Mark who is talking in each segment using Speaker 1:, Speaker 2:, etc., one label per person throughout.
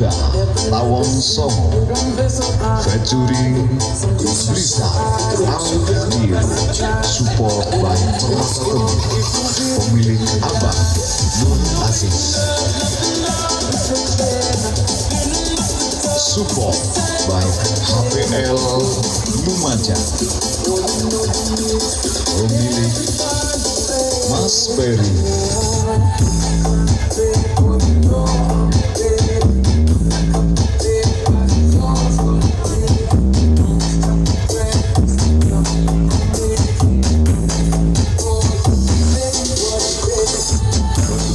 Speaker 1: Pemuda Lawang Songo featuring Desa Audio, support by pemilik Abang Nur Aziz, support by HPL Lumajang, pemilik Mas Peri.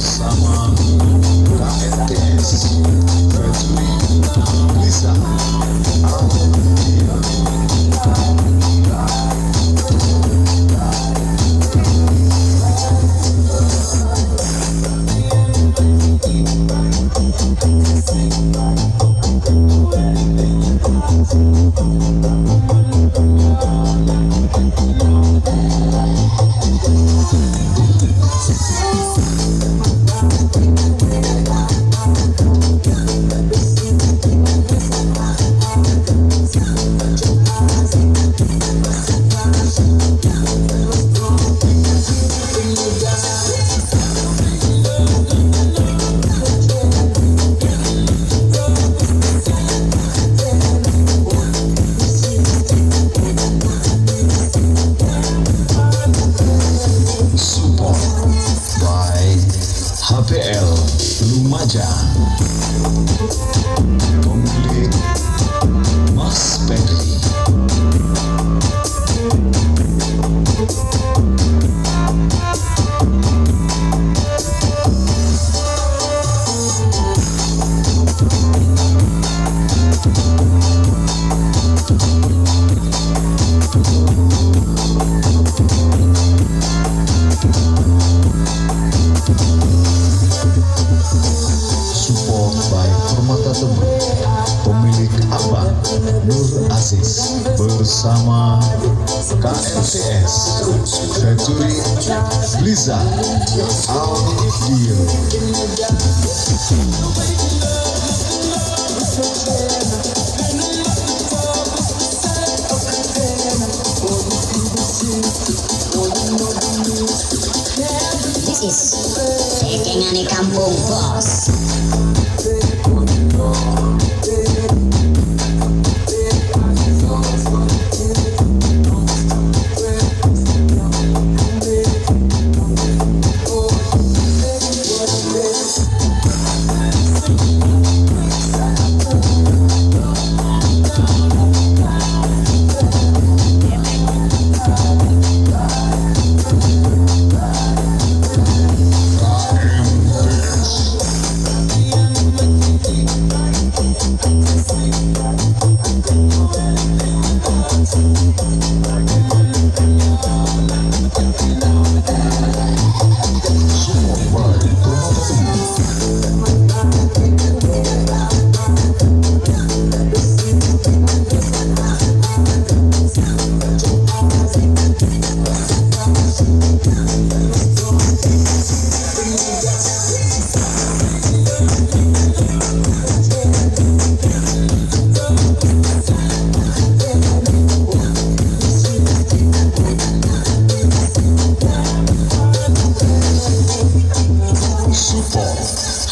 Speaker 1: Bersama KNTS featuring Desa HPL Lumajang, pemilik Mas Peri. Pemilik Abang Nur Aziz bersama KNTS featuring Liza Audio.
Speaker 2: This is Dekengane Kampung Bos.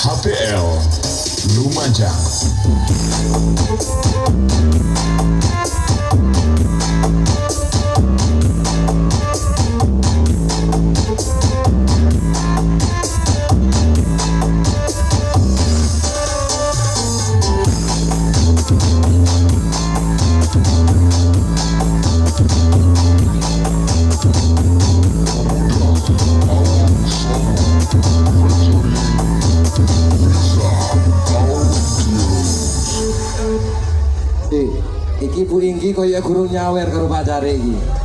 Speaker 2: HPL Lumajang.
Speaker 3: Iki Bu Inggi kaya guru nyawer karo pacare iki.